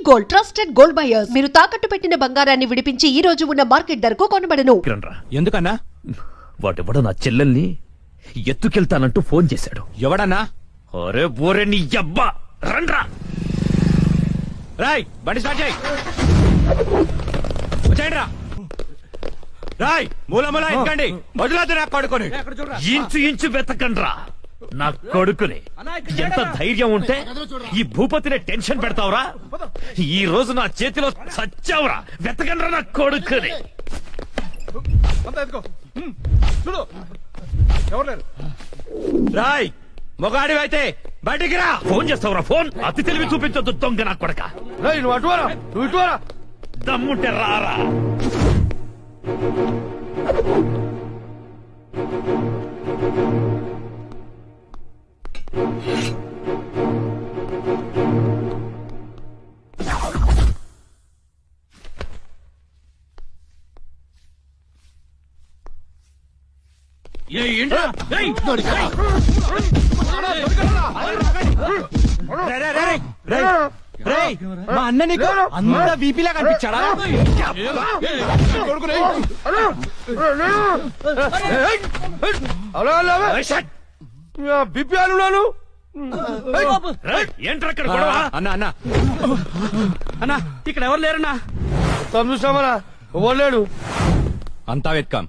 Gold, trusted gold buyers. మీరు తాకట్టు పెట్టిన బంగారాన్ని విడిపించి ఈ రోజు ఉన్న మార్కెట్ ధరకు కొనబడను. ఎందుకన్నా? వాడెవడో నా చెల్లెల్ని ఎత్తుకెళ్తానంటూ ఫోన్ చేశాడు. ఎవడన్నా? అరే బోరే నీ అబ్బా, రండ్రా. రాయ్ బండి స్టార్ట్ చేయి. వచ్చేయండి రా. రాయ్ మూల మూల ఎక్కండి. వదిలేదు నా కొడుకుని. ఇంచు ఇంచు వెతకండ్రా నా కొడుకుని. ఎంత ధైర్యం ఉంటే ఈ భూపతిని టెన్షన్ పెడతావురా? ఈ రోజు నా చేతిలో చచ్చావురా. వెతకండ్రా నా కొడుకుని. రాయ్ మొగాడి అయితే బయటికి రా. ఫోన్ చేస్తావురా ఫోన్? అతి తెలివి చూపించొద్దు దొంగ నా కొడక. దమ్ముంటే రారా. మా అన్న నీకు అంత బీపీలా కనిపించాడా? బీపీ అన్నాను. ఏంట్రా అక్కడ గొడవ? అన్న అన్న అన్న ఇక్కడ ఎవరు లేరన్నా? చూసామరా ఎవరు లేడు. అంతా వెత్కాం,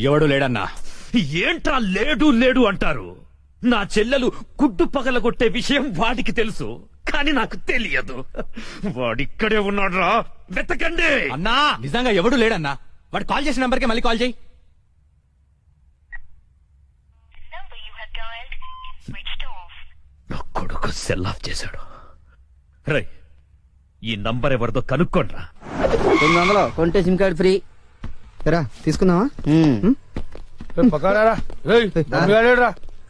ఎవడు లేడన్నా. ఏంట్రా లేడు లేడు అంటారు? నా చెల్లెలు గుడ్డు పగలగొట్టే విషయం వాడికి తెలుసు, కానీ నాకు తెలియదు. వాడిక్కడే ఉన్నాడ్రా, వెతకండి. అన్నా నిజంగా ఎవడు లేడన్నా. వాడు కాల్ చేసిన నంబర్కి మళ్ళీ కాల్ చేయి. నా కొడుకు సెల్ ఆఫ్ చేశాడు. రై ఈ నంబర్ ఎవరిదో కనుక్కోండ్రా. 900 కొంటే సిమ్ కార్డ్ ఫ్రీ. రా తీసుకుందామా?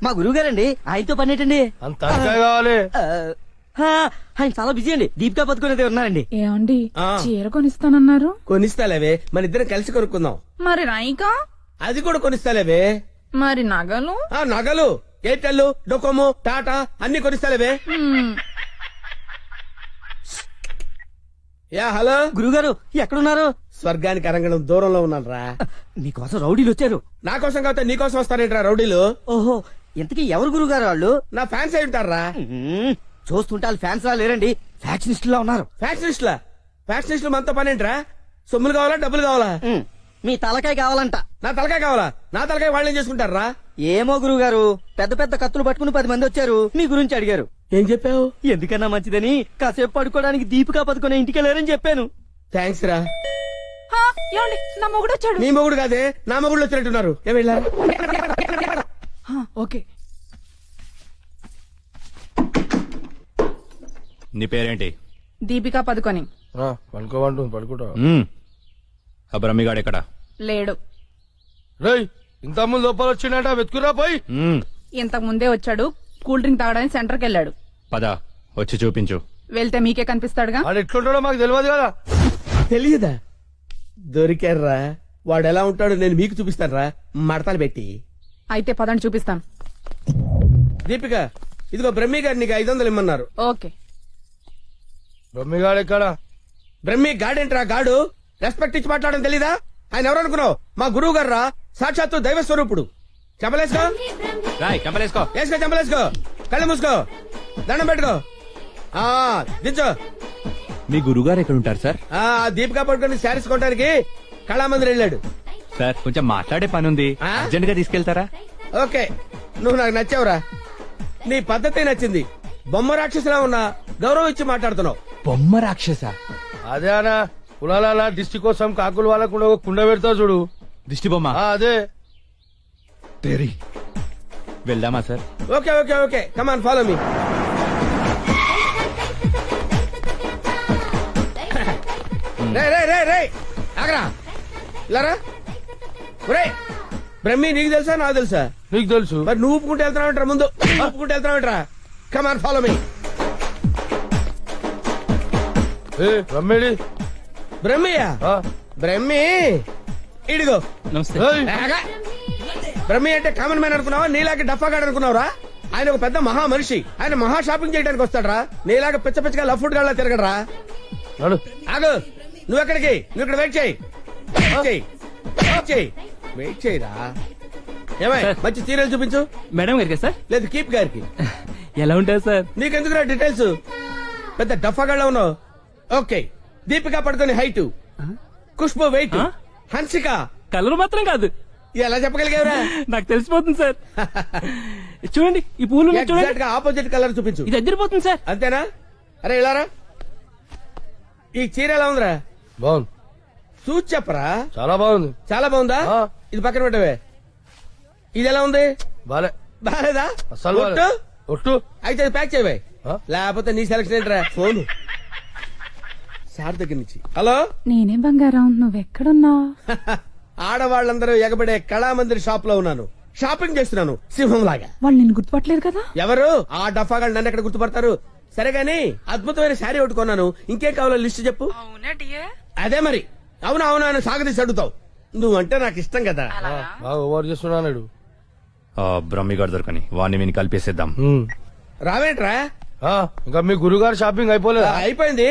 మా గురువు గారండి, ఆయనతో పని ఏంటండి? అంత కావాలి. ఆయన చాలా బిజీ అండి. దీపికా పదుకునేది ఉన్నారండి. ఏమండి చీర కొనిస్తానన్నారు? కొనిస్తాలేవే, మన ఇద్దరం కలిసి కొనుక్కుందాం. మరి రాయికా? అది కూడా కొనిస్తాలేవే. మరి నగలు? నగలు ఎయిర్టెల్, డొకోమో, టాటా అన్ని కొనిస్తాలేవే. యా హలో గురుగారు ఎక్కడున్నారు? స్వర్గానికి అరంగడం దూరంలో ఉన్నాను రా. మీకోసం రౌడీలు వచ్చారు. నా కోసం కాకపోతే నీ కోసం వస్తారేంట్రా రౌడీలు? ఓహో, ఇంతకీ ఎవరు గురుగారు వాళ్ళు? నా ఫ్యాన్స్ అయి ఉంటారా? చూస్తుంటే వాళ్ళు ఫ్యాన్స్ లా లేరండి, ఫ్యాక్షనిస్ట్ లా ఉన్నారు. ఫ్యాక్షనిస్టులా? ఫ్యాక్షనిస్టులు మనతో పని ఏంట్రా? సొమ్ములు కావాలా డబ్బులు కావాలా? మీ తలకాయ కావాలంట. నా తలకాయ కావాలా? నా తలకాయ వాళ్ళు ఏం చేసుకుంటారా? ఏమో గురుగారు, పెద్ద పెద్ద కత్తులు పట్టుకుని 10 మంది వచ్చారు, మీ గురించి అడిగారు. ఏం చెప్పావు? ఎందుకన్నా మంచిదని కాసేపు పడుకోవడానికి దీపికా పదుకునే ఇంటికి వెళ్ళారని చెప్పాను. థ్యాంక్స్ రా. ఏమండి నా మొగుడు వచ్చాడు. నీ మొగుడు కాదే, నా మొగుడు వచ్చినట్టున్నారు. ఏం వెళ్ళా? ఓకే. నీ పేరేంటి? దీపికా పదుకొని. పడుకోమంటు పడుకుంటా. ఆ బ్రహ్మిగాడు ఎక్కడ? లేడు. రేయ్ ఇంత ముందు లోపల వచ్చిండట, వెతుకురా పోయి. ఇంతకు ముందే వచ్చాడు, కూల్ డ్రింక్ తాగడానికి సెంటర్కి వెళ్ళాడు. పద వచ్చి చూపించు. వెళ్తే మీకే కనిపిస్తాడుగా. వాడు ఎట్లుంటాడో మాకు తెలియదు కదా. తెలియదా? దొరికారా? వాడు ఎలా ఉంటాడో నేను మీకు చూపిస్తారా, మడతలు పెట్టి. అయితే పదండి చూపిస్తాను. దీపిక ఇదిగో బ్రహ్మి గారు నీకు 500 ఇమ్మన్నారు. ఓకే. బ్రహ్మిగాడు ఎక్కడ? బ్రహ్మి గాడేంట్రా గాడు? రెస్పెక్ట్ ఇచ్చి మాట్లాడడం తెలీదా? ఆయన ఎవరు అనుకున్నావు? మా గురువు గారు రా, సాక్షాత్తు దైవ స్వరూపుడు. చెప్పలేసుకో, రాయ్ చంపలేసుకో. వేసుకో, చంపలేసుకో, కళ్ళు మూసుకో, దండం పెట్టుకో, దించో. మీ గురుగారు ఎక్కడ ఉంటారు సార్? దీపికా పట్టుకుని శారీస్ కొనడానికి కళామందిర్ వెళ్ళాడు. సార్ కొంచెం మాట్లాడే పని ఉంది, అర్జెంట్ గా తీసుకెళ్తారా? ఓకే, నువ్వు నాకు నచ్చావురా. నీ పద్ధతి నచ్చింది. బొమ్మ రాక్షసులా ఉన్నా గౌరవం ఇచ్చి మాట్లాడుతున్నావు. బొమ్మ రాక్షస? అదే అనా, కులాల దిష్టి కోసం కాకులు వాళ్ళకు కుండ పెడతావు చూడు, దిష్టి బొమ్మ. అదే. వెళ్దామా sir? Okay okay okay, come on follow me. రే రే రే రే ఆగరా, ఇలారా. బ్రహ్మి నీకు తెలుసా నాకు తెలుసా? నీకు తెలుసు. మరి నువ్వు ఊపుకుంటూ వెళ్తున్నావు ముందు, ఊపుకుంటూ వెళ్తున్నావు. Come on follow me. బ్రహ్మిడి బ్రహ్మియా? బ్రహ్మి ఇడిగో. బ్రహ్మి అంటే కామన్ మ్యాన్ అనుకున్నావా? నీలాగే డఫాగాడు అనుకున్నావురా? ఆయన ఒక పెద్ద మహా మనిషి. ఆయన మహా షాపింగ్ చేయడానికి వస్తాడరా. నీలాగా పిచ్చ పిచ్చగా లఫ్ ఫుడ్ గాళ్ళ తిరగడరా. నడు ఆగు, నువ్వు ఎక్కడికి? నువ్వు ఇక్కడ వెయిట్ చేయి. వెయిట్ చేయి. వెయిట్ చేయి. వెయిట్ చేయరా. ఏమై మంచి సీరియల్ చూపించు. మేడం గారికి సార్ లేదు కీప్ గారికి. ఎలా ఉంటారు సార్? నీకెందుకురా డీటెయిల్స్? పెద్ద డఫాగా ఉన్నావు. Okay, Deepika Padukone height, Khushbu weight, Hansika colour మాత్రం కాదు, ఎలా చెప్పగలిగావురా? నాకు తెలిసిపోతుంది సార్. చూడండి ఈ పూలు ఉన్నాయి చూడండి, ఎగ్జాక్ట్ గా ఆపోజిట్ కలర్ చూపించు. ఇది ఎదిరిపోతుంది సార్. అంతేనా? అరే ఇలారా, ఈ చీర ఎలా ఉందిరా? బాగుంది, చూసి చెప్పరా. చాలా బాగుంది. చాలా బాగుందా? ఆ. ఇది పక్కన పెట్టవే. ఇది ఎలా ఉంది? బాలే, బాలేదా? అస్సలు బాలే. ఒట్టు? ఒట్టు అయితే అది ప్యాక్ చేయవే. ఆ? లేకపోతే నీ సెలక్షన్ ఏంట్రా? ఫోన్ సార్ దగ్గర నుంచి. హలో. నేనే బంగారం నువ్వెక్కడున్నావు? ఆడవాళ్ళందరూ ఎగబడే కళామందిర్ షాప్ లో ఉన్నాను. షాపింగ్ చేస్తున్నాను సింహం లాగా. వాళ్ళు నిన్ను గుర్తుపట్టలేదు కదా? ఎవరు ఆ డఫాగా నన్ను ఎక్కడ గుర్తుపడతారు? సరే గాని అద్భుతమైన శారీ ఒకటి కొన్నాను. ఇంకేం కావాలో లిస్ట్ చెప్పు. అదే మరి. అవును అవును అని సాగదీసి అడుగుతావు. నువ్వంటే నాకు ఇష్టం కదా. బాగా ఓవర్ చేస్తున్నాడు. బ్రహ్మి గారు దొరకని వాడిని విని కలిపేసేద్దాం. రావేంట్రా? ఇంకా మీ గురుగారు షాపింగ్ అయిపోలేదు. అయిపోయింది.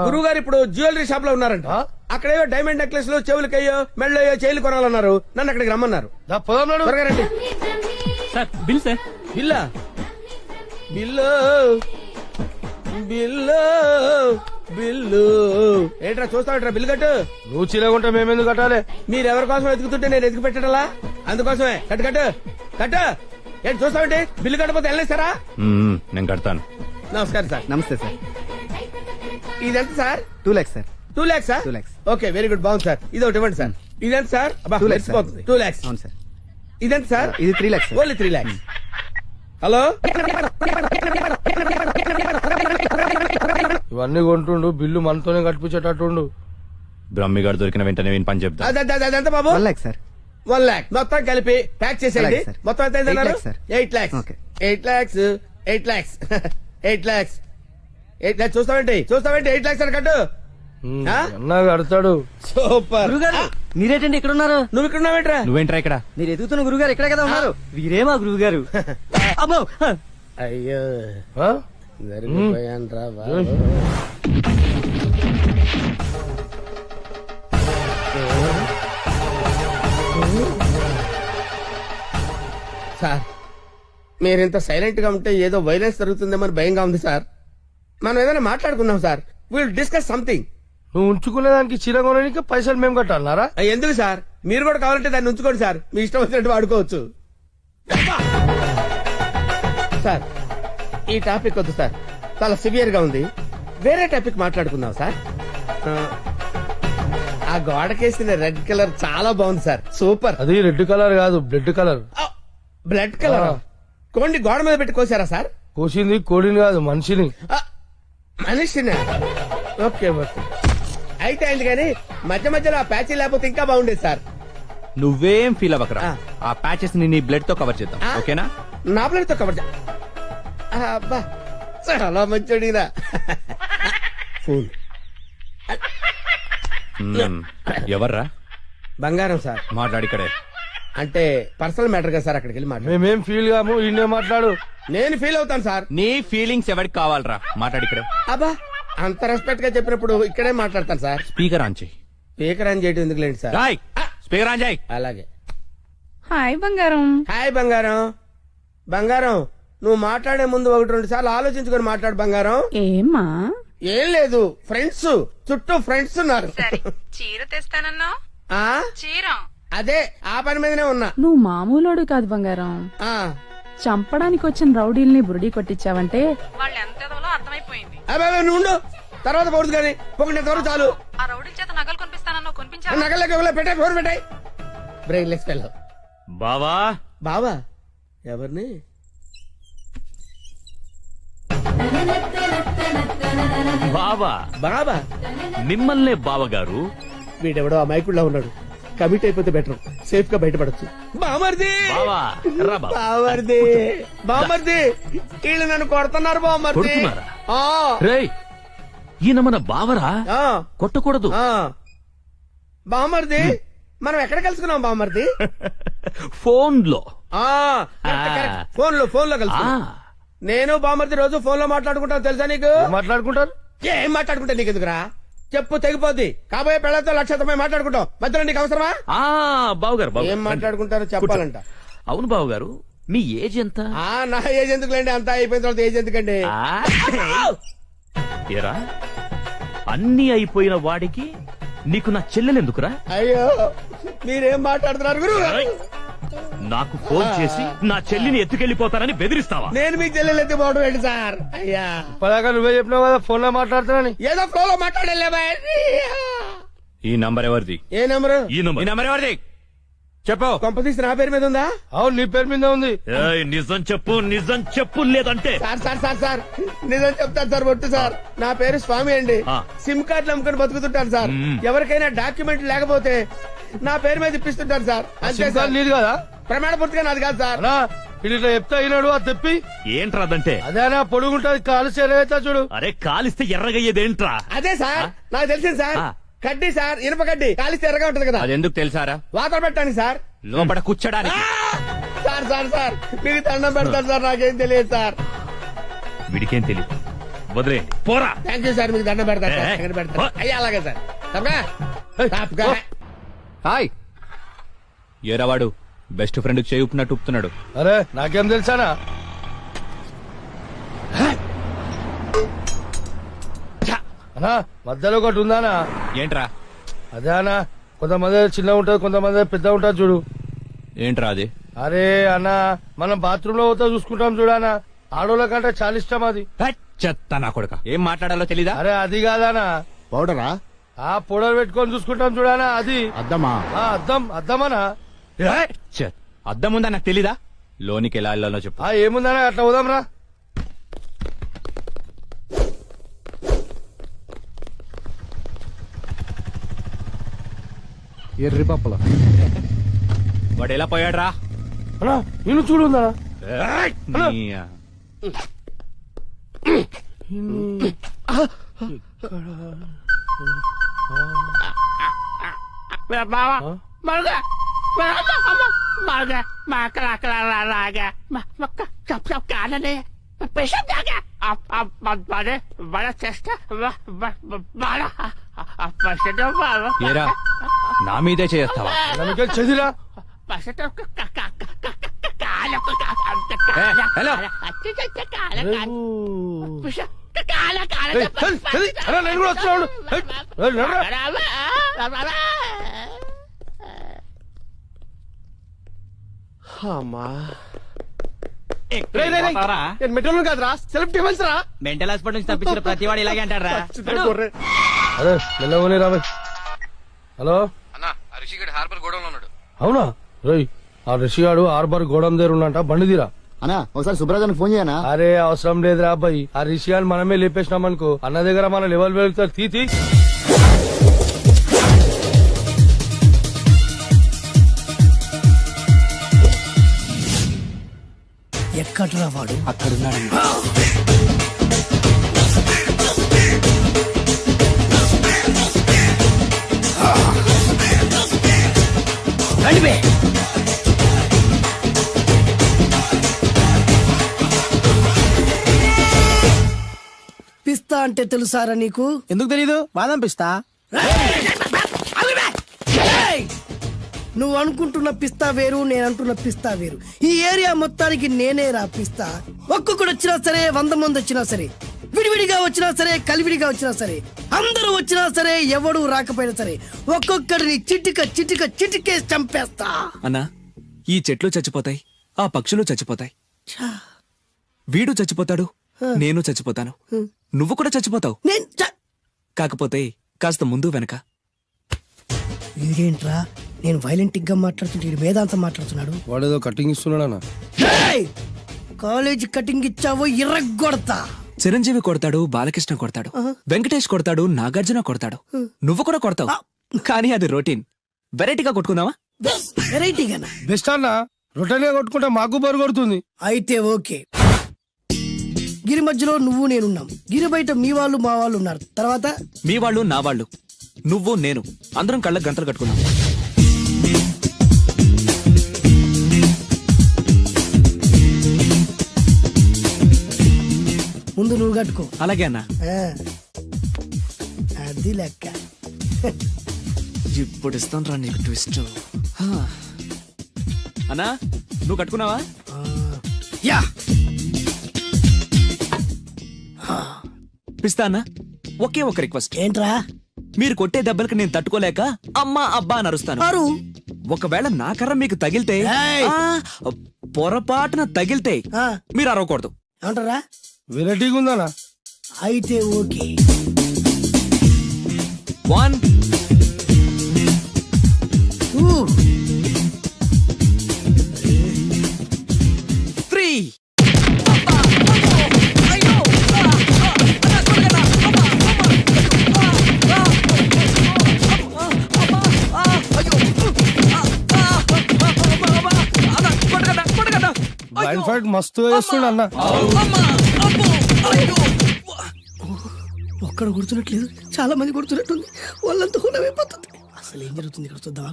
గురువు గారు ఇప్పుడు జ్యువెలరీ షాప్ లో ఉన్నారంట. అక్కడేవో డైమండ్ నెక్లెస్ లు, చెవులకయ్యో, మెళ్ళయ్యో, చైలు కొనాలన్నారు. నన్ను అక్కడికి రమ్మన్నారు. త్వరగా రండి. Sir bill sir. బిల్లా? బిల్లు బిల్లు బిల్లు ఏంట్రా చూస్తావుట్రా? బిల్లు కట్టు. నువ్వు చిలగుంటే మేమెందుకు కట్టాలి? మీరెవరి కోసం వెతుకుతుంటే నేను ఎదుగు పెట్టడలా? అందుకోసమే. కట్టు కట్టు కట్టు. ఏంటి చూస్తావంటే? బిల్లు కట్టకపోతే వెళ్ళేస్తారా? నేను కడతాను. నమస్కారం సార్. నమస్తే సార్. ఇదెంత sir? 2 lakhs sir. 2 lakhs sir? 2 lakhs. Okay, very good, బాగుంది సార్. ఇది ఒకటి ఇవ్వండి సార్. ఇదెంత సార్? 2 lakhs sir. 2 lakhs. అవును సార్. ఇదెంత సార్? ఇది 3 lakhs sir. Only 3 lakhs. Hello. ఇవన్నీ కొంటుండు, బిల్లు మనతోనే కట్టించేటట్టుండు. బ్రహ్మి గారు దొరికిన వెంటనే విని పని చెప్తా. అదంత బాబు? 1 lakh సార్. 1 lakh మొత్తం కలిపి ప్యాక్ చేసేయండి. అలాగే సార్. మొత్తం ఎంత అయిందన్నారు? 8 lakhs sir. 8 lakhs. Okay. 8 lakhs. 8 lakhs. 8 lakhs. 8 lakhs. చూస్తావేంటి 8 lakhs అని కట్టు. ఆ? అన్నా కడతాడు. సూపర్. గురుగారు మీరేటండి ఇక్కడ ఉన్నారు? నువ్వు ఇక్కడ ఉన్నావేంట్రా? నువ్వేంట్రా ఇక్కడ? మీరు ఎదుగుతున్న గురుగారు ఇక్కడే కదా ఉన్నారు. వీరే మా గురువు గారు. అమ్మో. అయ్యో ఆ? జరిగిపోయాన్రా బాబు. సార్, మీరింత సైలెంట్ గా ఉంటే ఏదో వైలెన్స్ జరుగుతుందేమని భయంగా ఉంది సార్. మనం ఏదైనా మాట్లాడుకుందాం సార్. Will discuss something. నువ్వు ఉంచుకునే దానికి చీర కొనడానికి పైసలు మేము కట్టాలన్నారా? ఎందుకు సార్? మీరు కూడా కావాలంటే దాన్ని ఉంచుకోండి సార్. మీ ఇష్టం వచ్చినట్టు వాడుకోవచ్చు. సార్, ఈ టాపిక్ వద్దు సార్, చాలా సివియర్ గా ఉంది. వేరే టాపిక్ మాట్లాడుకుందాం సార్. ఆ గోడకేసిన రెడ్ కలర్ చాలా బాగుంది సార్. సూపర్. అది రెడ్ కలర్ కాదు, బ్లడ్ కలర్. Blood colour. కోండి గోడ మీద పెట్టి కోసారా సార్? కోసింది కోడిని కాదు, మనిషిని. మనిషినా? ఓకే ఓకే, అయితే అయింది. కానీ మధ్య మధ్యలో ఆ ప్యాచీ లేకపోతే ఇంకా బాగుండేది సార్. నువ్వేం ఫీల్ అవ్వకరా. ఆ. ఆ ప్యాచెస్ ని నీ బ్లడ్ తో కవర్ చేద్దాం. ఆ? ఓకేనా? నా ప్లేట్ తో కవర్ అబ్బా, చాలా మంచోడినా. ఫోన్. ఎవర్రా? బంగారం సార్. మాట్లాడిక్కడే. అంటే పర్సనల్ మ్యాటర్ కదా సార్, అక్కడికి వెళ్ళి మాట్లాడు. మేమేం ఫీల్ కాము, ఈయనే మాట్లాడు. నేను ఫీల్ అవుతాను సార్. నీ ఫీలింగ్స్ ఎవరికి కావాలరా? మాట్లాడిక్కడే. అబ్బా, అంత రెస్పెక్ట్ గా చెప్పినప్పుడు ఇక్కడే మాట్లాడతాను సార్. స్పీకర్ ఆన్ చేయి. స్పీకర్ అని చేయడం ఎందుకులేండి సార్. రాయ్ స్పీకర్ ఆన్ చేయి. అలాగే. హాయ్ బంగారం. హాయ్ బంగారం. బంగారం, నువ్వు మాట్లాడే ముందు 1-2 సార్లు ఆలోచించుకొని మాట్లాడు బంగారం. ఏమ్మా? ఏం లేదు, ఫ్రెండ్స్ చుట్టూ ఫ్రెండ్స్ ఉన్నారు. చీర తెస్తానన్నా? ఆ చీర అదే, ఆ పని మీదనే ఉన్నా. నువ్వు మామూలోడు కాదు బంగారం. ఆ చంపడానికి వచ్చిన రౌడీల్ని బురుడి కొట్టించావంటే వాళ్ళు ఎంత అర్థమైపోయింది. అబ్బాయి నువ్వు ఉండు, తర్వాత పడుతుంది కానీ పొగిన త్వర చాలు. ఆ రౌడీల చేత నగలు కొనిపిస్తానన్నా కొనిపించావు? నగలకి పెట్టాయి, ఫోన్ పెట్టాయి. Brain less fellow. బావా బావా? ఎవరిని? బావా బాబా? మిమ్మల్నే బావగారు. వీడెవడో అమాయకుడిలా ఉన్నాడు. కమిట్ అయిపోతే బెటర్, సేఫ్ గా బయటపడచ్చు. బామర్ది, బావా రా బావా. బామర్ది, బామర్ది, వీళ్ళు నన్ను కొడుతున్నారు బామర్ది. కొడుతున్నారా? ఆ, రేయ్ ఈయన మన బావరా, ఆ, కొట్టకూడదు. ఆ. బామర్ది, మనం ఎక్కడ కలుసుకున్నాం బామర్ది? ఫోన్ లో. ఫోన్ లో కలుసుకున్నాం. నేను బామర్ది రోజు ఫోన్ లో మాట్లాడుకుంటాను తెలుసా నీకు? మాట్లాడుకుంటారు. ఏం మాట్లాడుకుంటా నీకు ఎందుకురా? చెప్పు తెగిపోద్ది. కాబోయే పెళ్లతో 1,90,000 మాట్లాడుకుంటాం. మధ్యలో నీకు అవసరమా? బావుగారు ఏం మాట్లాడుకుంటారో చెప్పాలంట. అవును బావుగారు, మీ ఏజ్ ఎంత? నా ఏజ్ ఎందుకులేండి, అంతా అయిపోయిన తర్వాత ఏజ్ ఎందుకండి? ఏరా, అన్ని అయిపోయిన వాడికి నీకు నా చెల్లెలెందుకురా? అయ్యో మీరేం మాట్లాడుతున్నారు గురు? నాకు ఫోన్ చేసి నా చెల్లిని ఎత్తుకెళ్లిపోతానని బెదిరిస్తావా? నేను మీకు చెల్లెలు ఎత్తిపోవడం ఏంటి సార్? అయ్యా పదాక నువ్వే చెప్పినావు కదా ఫోన్ లో మాట్లాడుతున్నాని. ఏదో ఫ్లోలో మాట్లాడలే. ఈ నంబర్ ఎవరిది? ఏ నెంబరు? ఈ ఈ నంబర్. నంబర్ ఎవరిది చెప్పు. కొంపతీసి నా పేరు మీద ఉందా? అవును నీ పేరు మీద ఉంది. ఏయ్, నిజం చెప్పు, నిజం చెప్పు, లేదంటే సార్ సార్ సార్ సార్ నిజం చెప్తాను సార్. ఒట్టు సార్, నా పేరు స్వామి అండి. ఆ. సిమ్ కార్డులు అమ్ముకొని బతుకుతుంటాను సార్. ఎవరికైనా డాక్యుమెంట్ లేకపోతే నా పేరు మీద ఇప్పిస్తుంటాను సార్. అంతే సిమ్ సార్. కార్డు నీది కదా ప్రమాణ పూర్తిగా నాది కాదు సార్. అన్నా ఇది ఇట్లా చెప్తా అయినాడు అది తెప్పి. ఏంట్రా అదంటే? అదేనా పొడుగుంటది కాలు చేరవేస్తా చూడు. అరే, కాలిస్తే ఎర్రగయ్యేదేంట్రా? అదే సార్ నాకు తెలిసింది సార్. ఆ. కడ్డీ సార్, ఇనుప కడ్డీ కాలిస్తే ఎర్రగా ఉంటది కదా. అది ఎందుకు తెలుసారా? వాతలు పెట్టండి సార్. లోపల కూర్చోడానికి. సార్ సార్ సార్ మీకు దండం పెడతాను సార్. నాకేం తెలియదు సార్. వీడికేం తెలియదు, వదిలేయండి, పోరా. Thank you sir. మీకు దండం పెడతాను సార్. ఏ, ఎక్కడ పెడతాను? పో. అయ్యా అలాగే సార్. తప్పగా? ఏయ్, తప్పగా? హాయ్, ఏరావాడు బెస్ట్ ఫ్రెండ్ చేయి ఉప్పినట్టు ఉప్పుతున్నాడు. అరే నాకేం తెలుసానా? అన్నా మధ్యలో ఒకటి ఉందానా? ఏంట్రా? అదే అన్నా, కొంతమంది చిన్న ఉంటది, కొంతమంది పెద్ద ఉంటది చూడు. ఏంట్రా అది? అరే అన్నా, మనం బాత్రూమ్ లో పోతా చూసుకుంటాం చూడనా, ఆడోళ్ళ కంటే చాలా ఇష్టం అది. చెత్త నా కొడుక, ఏం మాట్లాడాలో తెలీదా? అరే అది కాదానా, పౌడరా? ఆ పొడలు పెట్టుకొని చూసుకుంటాం చూడనా, అది అద్దమా? అద్దం అద్దమనా. చెత్త, అద్దం ఉందా నాకు తెలీదా? లోనికి ఎలా వెళ్ళాలో చెప్పు. ఏముందనా, అట్లా పోదాం రా. ఎర్రి పప్పల వాడు ఎలా పోయాడ్రా? అన్నా నేను చూడుందా. ఏరా, నా మీదే చేస్తావా? నమ్మకే చదిరా. హలో, నేను కూడా వస్తున్నాడు. నేను మెట్రోలు కాదురా, సెల్ఫ్ డిఫెన్స్ రా. మెంటల్ హాస్పిటల్ నుంచి తప్పించిన ప్రతి వాడు ఇలాగే అంటారా? అదే మెల్లగోని రాబోయ్. హలో అవునా? రోయ్, ఆ రిషిగాడు హార్బర్ గోడం దగ్గర ఉన్నంట, బండి తీరా. అన్నా ఒకసారి సుబ్రాజానికి ఫోన్ చేయనా? అరే అవసరం లేదురా అబ్బాయి, ఆ రిషిగాని మనమే లేపేసినాం అనుకో, అన్న దగ్గర మన లెవెల్ వెళ్తారు. తీ ఎక్కడ్రా వాడు? అక్కడున్నాడు. పిస్తా అంటే తెలుసారా నీకు? ఎందుకు తెలీదు? బాదం పిస్తా. నువ్వు అనుకుంటున్న పిస్తా వేరు, నేను అంటున్న పిస్తా వేరు. ఈ ఏరియా మొత్తానికి నేనే రా పిస్తా. ఒక్కొక్కడు వచ్చినా సరే, 100 మంది వచ్చినా సరే, విడివిడిగా వచ్చినా సరే, కలివిడిగా వచ్చినా సరే, అందరూ వచ్చినా సరే, ఎవడు రాకపోయినా సరే, ఒక్కొక్కడిని చిటిక చిటిక చిటికేసి చంపేస్తా. అన్నా, ఈ చెట్లు చచ్చిపోతాయి, ఆ పక్షులు చచ్చిపోతాయి, వీడు చచ్చిపోతాడు, నేను చచ్చిపోతాను, నువ్వు కూడా చచ్చిపోతావు. కాకపోతే కాస్త ముందు వెనక. వీడేంట్రా, నేను వైలెంట్ గా మాట్లాడుతుంటే వీడు వేదాంతం మాట్లాడుతున్నాడు. వాడేదో కటింగ్ ఇస్తున్నాడన్నా. కాలేజ్ కటింగ్ ఇచ్చావో ఇర్రగొడతా. చిరంజీవి కొడతాడు, బాలకృష్ణ కొడతాడు, వెంకటేష్ కొడతాడు, నాగార్జున కొడతాడు, నువ్వు కూడా కొడతావు. కానీ అది రొటీన్. వెరైటీగా కొట్టుకుందామా? వెరైటీగానా? బెస్ట్ అన్నా, రొట్టెనే కొట్టుకుంటే మాకు బరు కొడుతుంది. అయితే ఓకే. గిరి మధ్యలో నువ్వు నేనున్నాం, గిరి బయట మీ వాళ్ళు మా వాళ్ళు ఉన్నారు. తర్వాత మీ వాళ్ళు నా వాళ్ళు, నువ్వు నేను, అందరం కళ్ళకు గంతలు కట్టుకున్నాం. ముందు నువ్వు కట్టుకో. అలాగే అన్నా. అది అది లెక్క. ఇప్పుడు ఇస్తాను రా నీకు ట్విస్ట్. అన్నా నువ్వు కట్టుకున్నావా? యా పిస్తా అన్నా, ఒకే ఒక రిక్వెస్ట్. ఏంట్రా? మీరు కొట్టే దెబ్బలకి నేను తట్టుకోలేక అమ్మా అబ్బా అని అరుస్తాను. అరు ఒకవేళ నా కర్ర మీకు తగిలితే, ఏయ్! పొరపాటున తగిలితే ఆ, మీరు అరవకూడదు. ఏమంటారా? వెరైటీగా ఉందానా? అయితే ఓకే. 1 ఊ, 3 బ్లైండ్ ఫైట్ మస్తు వేస్తుండ అన్న. ఒక్కడ గుర్తున్నట్లేదు, చాలా మంది గుర్తున్నట్టుంది. వాళ్ళంతా హులమైపోతుంది. అసలు ఏం జరుగుతుంది ఇక్కడ చూద్దామా?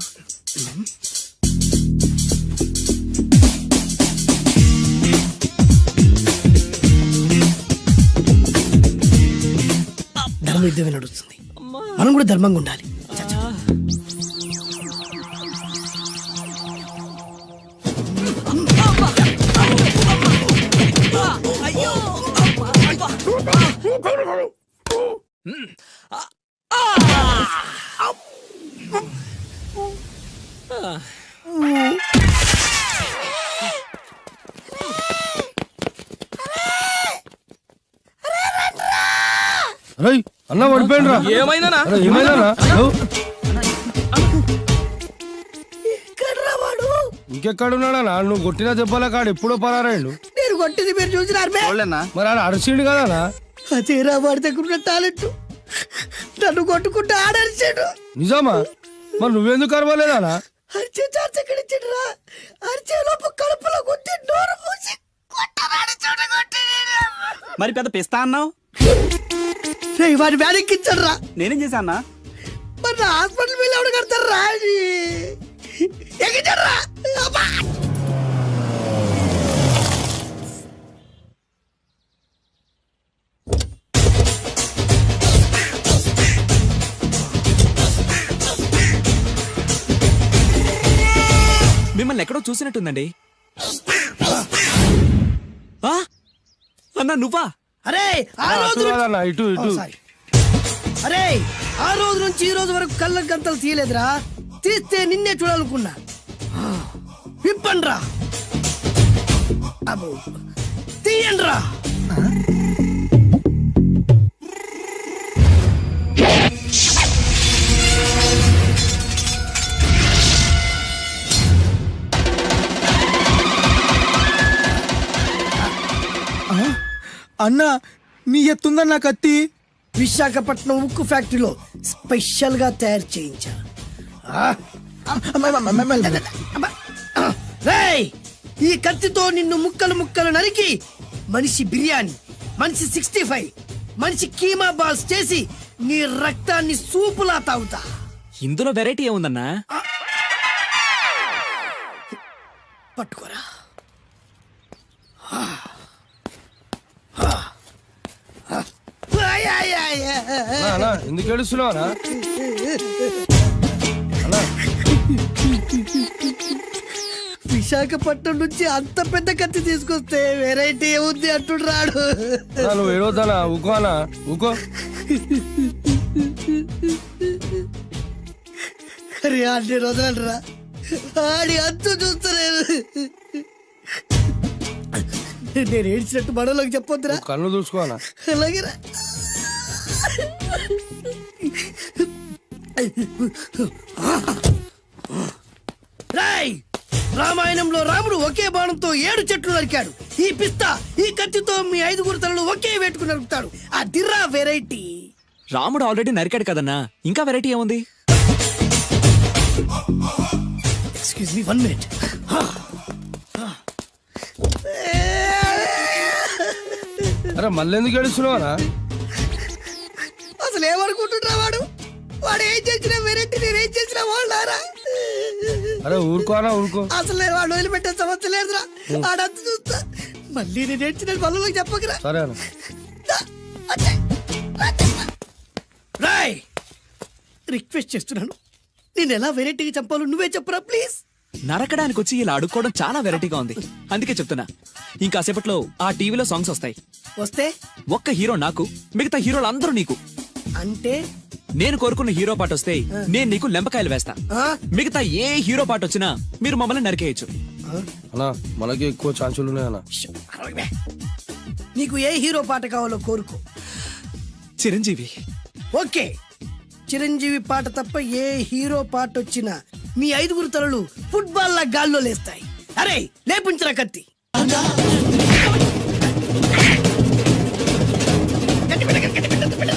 ధర్మ యుద్ధమే నడుస్తుంది. మనం కూడా ధర్మంగా ఉండాలి. చచ్చా. అరే అన్న పడిపోయిండ్రా. ఏమైందనా? అరే, ఏమైందన్నా? ఎక్కడ్రా వాడు? ఇంకెక్కడున్నాడనా? నువ్వు కొట్టిన దెబ్బల కాడు ఎప్పుడో పరారాయండు. నేను కొట్టింది మీరు చూసినారు మే? మరి ఆడ అరిసిండు కదనా? అదేరా వాడి దగ్గర ఉన్న టాలెంట్. నన్ను కొట్టుకుంటూ ఆడరిచాడు. నిజమా? మరి నువ్వెందుకు అరవలేదానా? అరిచే ఛాన్స్ ఎక్కడ ఇచ్చాడురా? అరిచే లోపు కడుపులో కొట్టి నోరు మూసి కొట్టరాడు చూడగొట్టి. మరి పెద్ద పిస్తా అన్నావు, వాడి వ్యాధికి ఇచ్చాడు రా. నేనేం చేశానా? మరి నా హాస్పిటల్ బిల్ ఎవడు కడతారు రా? ఎక్కించాడు రా. అబ్బా! మిమ్మల్ని ఎక్కడో చూసినట్టుందండి. అన్నా నువ్వా? అరే ఆ రోజు అటు కాదన్నా, ఇటు ఇటు. సారీ. అరే ఆ రోజు నుంచి ఈ రోజు వరకు కళ్ళ గంతలు తీయలేదురా. తీస్తే నిన్నే చూడాలనుకున్నా. విప్పండ్రా. అబ్బో తీయండ్రా. అన్నా నీ ఎత్తుందన్నా కత్తి. విశాఖపట్నం ఉక్కు ఫ్యాక్టరీలో స్పెషల్ గా తయారు చేయించా. రేయ్, ఈ కత్తితో నిన్ను ముక్కలు ముక్కలు నరికి మనిషి బిర్యానీ, మనిషి 65, మనిషి కీమా బాల్స్ చేసి నీ రక్తాన్ని సూపులా తాగుతా. ఇందులో వెరైటీ ఏముందన్నా? పట్టుకోరా. అన్నా, అన్నా, ఎందుకు ఏడుస్తున్నావనా? విశాఖపట్నం నుంచి అంత పెద్ద కత్తి తీసుకొస్తే వెరైటీ ఏముంది అంటుడు రాడు. అన్నా, నువ్వు ఏడవద్దానా? ఊకో అన్నా, ఊకో. అరే అన్ని రోజులంటరా ఆడి అంతు చూస్తలేదు. నేను ఏడ్చినట్టు మనలోకి చెప్పొద్దురా. నువ్వు కళ్ళు చూసుకోనా? అలాగేరా. రాయ్, రామాయణంలో రాముడు ఒకే బాణంతో 7 చెట్లు నరికాడు. ఈ పిస్తా ఈ కత్తితో మీ 5 తలలు ఒకే వేటుకు నరుకుతాడు. ఆ దిర్రా వెరైటీ. రాముడు ఆల్రెడీ నరికాడు కదన్నా, ఇంకా వెరైటీ ఏముంది? Excuse me 1 minute. అరే మళ్ళీ ఎందుకు ఏడుస్తున్నావనా? అసలు ఏమనుకుంటున్నా వాడు? వాడు ఏం చేసిన వెరైటీ, నేనేం చేసిన వాళ్ళారా? అరే ఊరుకోనా, ఊరుకో. అసలు నేను వాడు వదిలిపెట్టే సమస్య లేదురా. ఆడంత చూస్తా. మళ్ళీ నేను ఏడ్చిన పనులకు చెప్పకరా. సరే అన్న. రాయ్, రిక్వెస్ట్ చేస్తున్నాను, నేను ఎలా వెరైటీగా చంపాలో నువ్వే చెప్పరా ప్లీజ్. నరకడానికి వచ్చి ఇలా అడుక్కోవడం చాలా వెరైటీగా ఉంది. అందుకే చెప్తున్నా, ఇంకాసేపట్లో ఆ టీవీలో సాంగ్స్ వస్తాయి. వస్తే ఒక్క హీరో నాకు, మిగతా హీరోలు అందరూ నీకు. అంటే నేను కోరుకున్న హీరో పాట వస్తే నేను నీకు లెంపకాయలు వేస్తా. ఆ? మిగతా ఏ హీరో పాట వచ్చినా మీరు మమ్మల్ని నరికేయచ్చు. అన్నా మనకి ఎక్కువ ఛాన్సులు ఉన్నాయన్నా. నీకు ఏ హీరో పాట కావాలో కోరుకో. చిరంజీవి. ఓకే, చిరంజీవి పాట తప్ప ఏ హీరో పాట వచ్చినా మీ 5 తలలు ఫుట్బాల్ లా గాల్లో లేస్తాయి. అరే లేపుంచరా కత్తి. గట్టి పెట్ట, గట్టి పెట్ట, గట్టి పెట్ట.